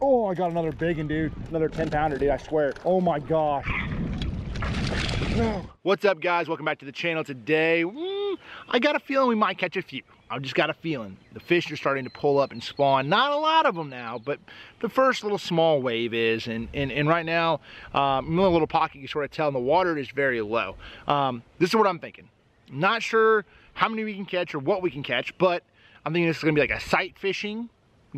Oh, I got another big one, dude. Another 10-pounder, dude, I swear. Oh my gosh. No. What's up, guys? Welcome back to the channel. Today, I got a feeling we might catch a few. I just got a feeling. The fish are starting to pull up and spawn. Not a lot of them now, but the first little small wave is. And right now, in a little pocket, you sort of tell, and the water is very low. This is what I'm thinking. Not sure how many we can catch or what we can catch, but I'm thinking this is gonna be like a sight fishing,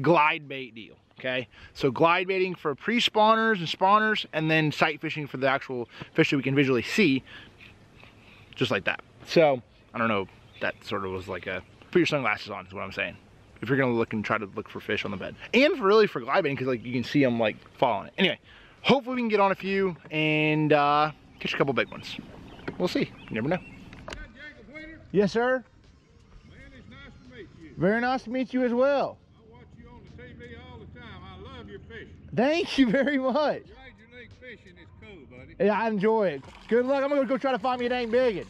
glide bait deal. Okay, so glide baiting for pre-spawners and spawners, and then sight fishing for the actual fish that we can visually see, just like that. So I don't know, that sort of was like a, put your sunglasses on is what I'm saying, if you're gonna look and try to look for fish on the bed, and really for glide baiting, because like you can see them like following it. Anyway, hopefully we can get on a few and catch a couple big ones. We'll see, you never know. Yes, sir. Man, it's nice to meet you. Very nice to meet you as well. I watch you on the TV all the time. I love your fishing. Thank you very much. Major league fishing is cool, buddy. Yeah, I enjoy it. Good luck. I'm gonna go try to find me a dang big one.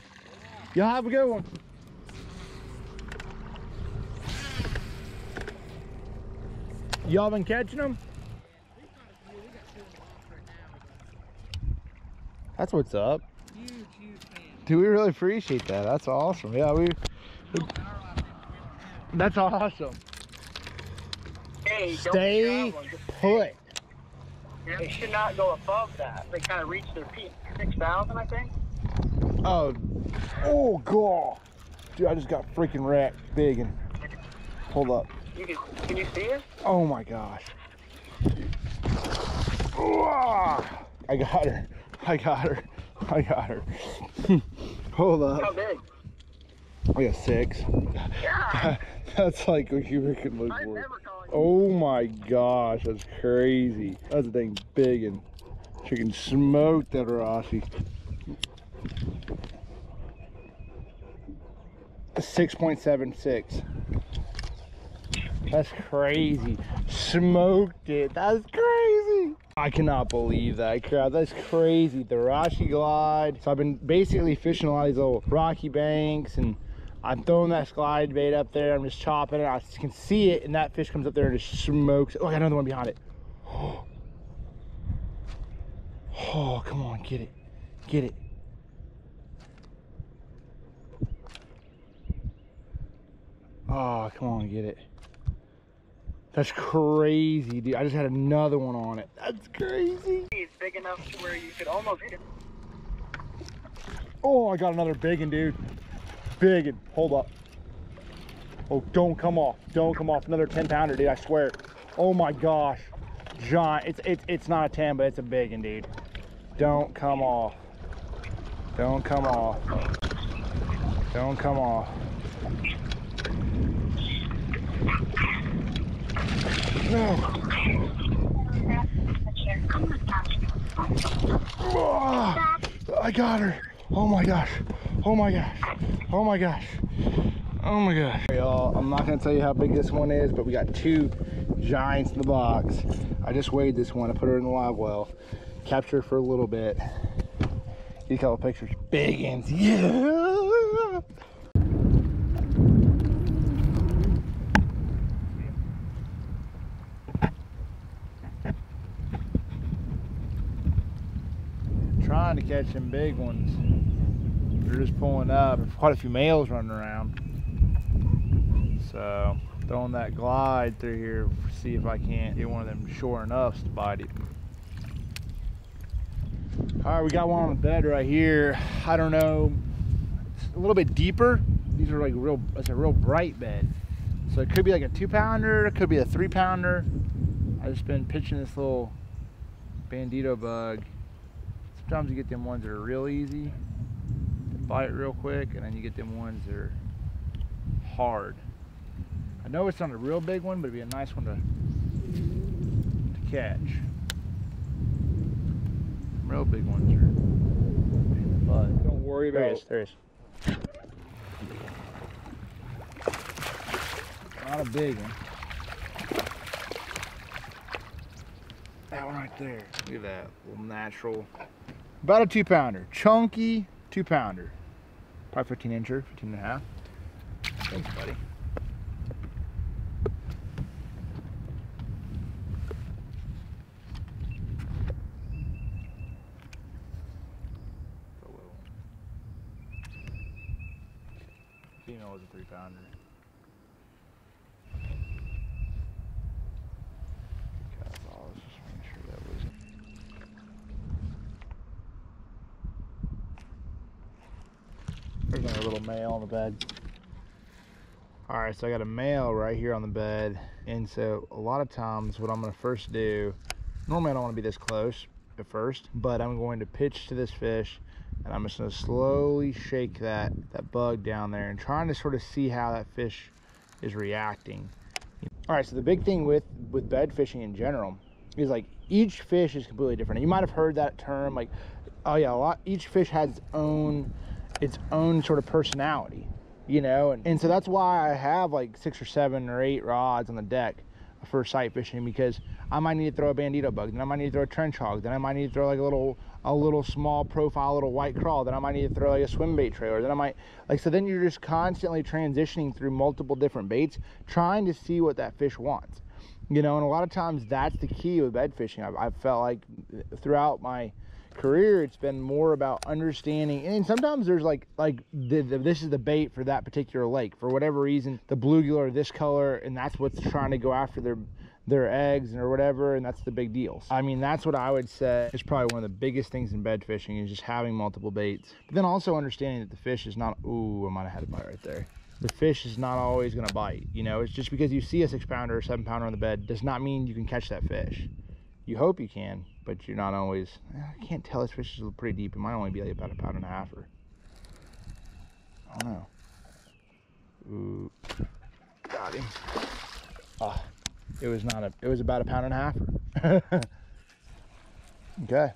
Y'all have a good one. Y'all been catching them? That's what's up. Huge fan. Dude, we really appreciate that. That's awesome. Yeah, that's awesome. Hey, Stay put. They should not go above that. They kind of reach their peak. 6,000, I think. Oh god. Dude, I just got freaking wrecked. Big and hold up. Can you see it? Oh my gosh. I got her. I got her. I got her. Hold up. How big? I got 6. Yeah. That's like what you freaking look I've for. never caught you. Oh my gosh, that's crazy. That's a dang big and freaking smoked that Rossi. 6.76. That's crazy. Smoked it. That's crazy. I cannot believe that crap. That's crazy. The Rashi glide. So I've been basically fishing a lot of these little rocky banks, and I'm throwing that glide bait up there. I'm just chopping it. I can see it, and that fish comes up there and just smokes it. Oh, I got another one behind it. Oh, come on, get it. Get it. Oh, come on, get it. That's crazy, dude. I just had another one on it. That's crazy. It's big enough to where you could almost hit it. Oh, I got another big one, dude. Big one. Hold up. Oh, don't come off. Don't come off. Another 10-pounder, dude. I swear. Oh my gosh. Giant. It's not a 10, but it's a big one, dude. Don't come off. Don't come off. Don't come off. No. Oh, I got her. Oh my gosh. Oh my gosh. Oh my gosh. Oh my gosh. Y'all, I'm not gonna tell you how big this one is, but we got 2 giants in the box. I just weighed this one. I put her in the live well. Captured her for a little bit. Get a couple pictures. Big ones. Yeah. Trying to catch some big ones. They're just pulling up. There's quite a few males running around. So throwing that glide through here, see if I can't get one of them sure enough to bite it. All right, we got one on the bed right here. I don't know, it's a little bit deeper. These are like real, it's a real bright bed. So it could be like a 2-pounder, it could be a 3-pounder. I've just been pitching this little bandito bug. Sometimes you get them ones that are real easy to bite real quick, and then you get them ones that are hard. I know it's not a real big one, but it'd be a nice one to catch. Real big ones are in the butt. Don't worry about it. There is. Not a big one. That one right there. Look at that little natural. About a 2-pounder. Chunky 2-pounder. Probably 15 incher, 15 and a half. Thanks, buddy. Female was a 3-pounder. That's all. Let's just make sure that was. There's another little male on the bed. All right, so I got a male right here on the bed. And so a lot of times what I'm gonna first do, normally I don't wanna be this close at first, but I'm going to pitch to this fish and I'm just gonna slowly shake that bug down there and trying to sort of see how that fish is reacting. All right, so the big thing with bed fishing in general is like each fish is completely different. And you might have heard that term, like, oh yeah, each fish has its own sort of personality, you know, and so that's why I have like 6 or 7 or 8 rods on the deck for sight fishing, because I might need to throw a bandito bug, then I might need to throw a trench hog, then I might need to throw like a little small profile little white crawl, then I might need to throw like a swim bait trailer, then I might like, so then you're just constantly transitioning through multiple different baits trying to see what that fish wants, you know. And a lot of times that's the key with bed fishing. I've felt like throughout my career it's been more about understanding, and sometimes there's like this is the bait for that particular lake for whatever reason, the bluegill are this color and that's what's trying to go after their eggs or whatever, and that's the big deal. I mean, that's what I would say is probably one of the biggest things in bed fishing, is just having multiple baits, but then also understanding that the fish is not, ooh, I might have had a bite right there. The fish is not always going to bite, you know. It's just because you see a 6-pounder or 7-pounder on the bed does not mean you can catch that fish. You hope you can, but you're not always. I can't tell, this fish is pretty deep. It might only be like about 1.5 pounds or, I don't know. Ooh, got him. Ah, it was about 1.5 pounds. Okay,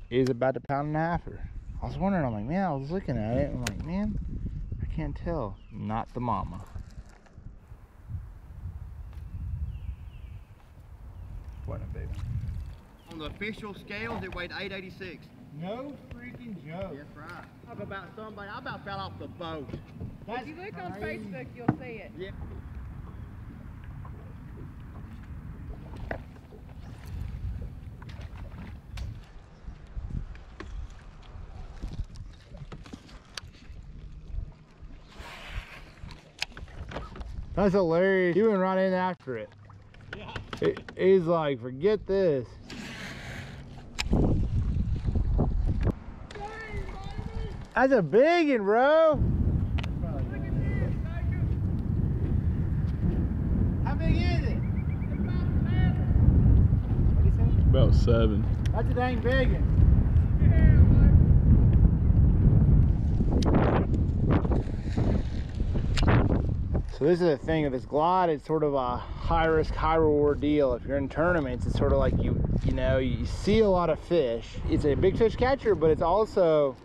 it is about 1.5 pounds. I was wondering, I'm like, man, I was looking at it, I'm like, man, I can't tell. Not the mama. What a baby. On the official scales, it weighed 886. No freaking joke. That's right. Talk about somebody, I about fell off the boat. If you look on Facebook, you'll see it. Yeah. That's hilarious. He went right in after it. Yeah. He's like, forget this. That's a big one, bro. How big is it? What do you say? About 7. That's a dang big one. So this is the thing with this glide, it's sort of a high risk, high reward deal. If you're in tournaments, it's sort of like you know, you see a lot of fish. It's a big fish catcher, but it's also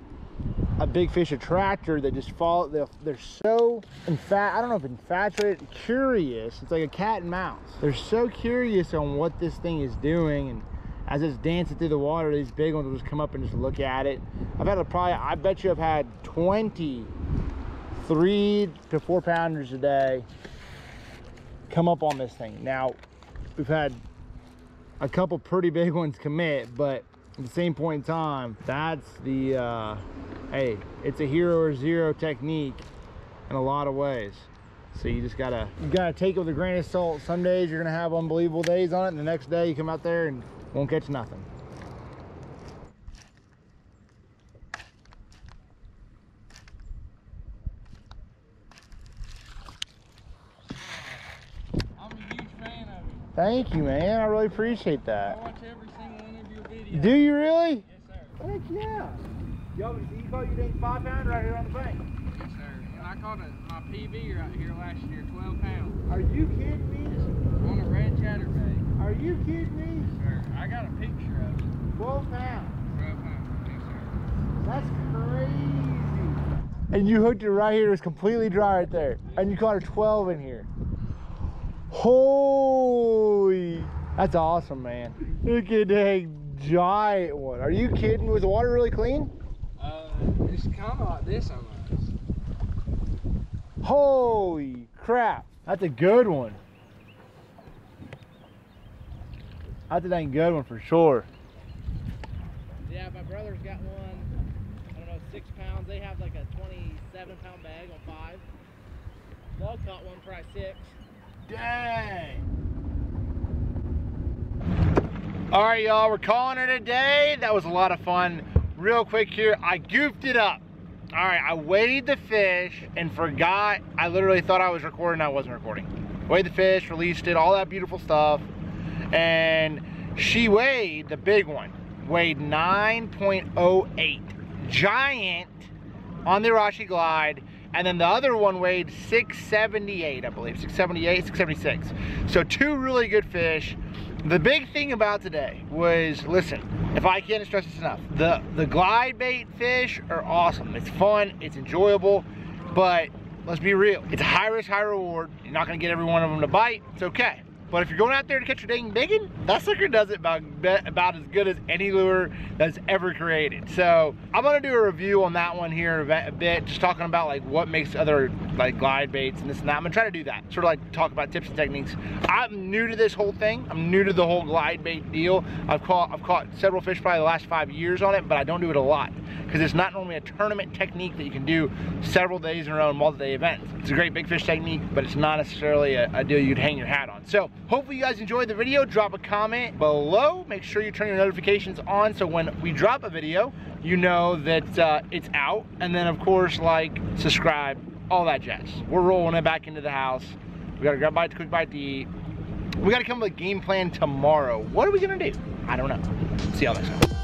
a big fish attractor that just follow. They're so I don't know if infatuated, curious. It's like a cat and mouse. They're so curious on what this thing is doing, and as it's dancing through the water, these big ones will just come up and just look at it. I bet you I've had 20 3 to 4 pounders a day come up on this thing. Now, we've had a couple pretty big ones commit, but at the same point in time, that's the hey, it's a hero or zero technique in a lot of ways. So you just gotta take it with a grain of salt. Some days you're gonna have unbelievable days on it, and the next day you come out there and won't catch nothing. Thank you, man. I really appreciate that. I watch every single one of your videos. Do you really? Yes, sir. Heck yeah. Yo, you caught your dang 5-pounder right here on the bank. Yes, sir. And I caught my PB right here last year, 12 pounds. Are you kidding me? On a red chatterbait. Are you kidding me? Yes, sir. I got a picture of it. 12 pounds. 12 pounds. Yes, sir. That's crazy. And you hooked it right here. It was completely dry right there. And you caught a 12 in here. Holy, that's awesome, man. Look at that giant one. Are you kidding? Was the water really clean? It's kind of like this almost. Holy crap, that's a good one. That's a dang good one for sure. Yeah, my brother's got one, I don't know, 6 pounds. They have like a 27 7-pound bag on 5. Doug caught one, probably 6. Dang. All right, y'all, we're calling it a day. That was a lot of fun. Real quick here, I goofed it up. All right, I weighed the fish and forgot. I literally thought I was recording, I wasn't recording. Weighed the fish, released it, all that beautiful stuff. And she weighed, the big one, weighed 9.08. Giant on the Arashi Glide. And then the other one weighed 678, I believe, 678, 676. So 2 really good fish. The big thing about today was, listen, if I can't stress this enough, the glide bait fish are awesome. It's fun, it's enjoyable, but let's be real. It's a high risk, high reward. You're not gonna get every one of them to bite, it's okay. But if you're going out there to catch your dang biggin, that sucker does it about as good as any lure that's ever created. So I'm gonna do a review on that one here in a bit, just talking about like what makes other like glide baits and this and that. I'm gonna try to do that, sort of like talk about tips and techniques. I'm new to this whole thing. I'm new to the whole glide bait deal. I've caught several fish probably the last 5 years on it, but I don't do it a lot because it's not normally a tournament technique that you can do several days in a row in multi-day events. It's a great big fish technique, but it's not necessarily a deal you'd hang your hat on. So hopefully you guys enjoyed the video. Drop a comment below. Make sure you turn your notifications on so when we drop a video, you know that it's out. And then of course, like, subscribe, all that jazz. We're rolling it back into the house. We gotta grab a quick bite to eat. We gotta come up with a game plan tomorrow. What are we gonna do? I don't know. See y'all next time.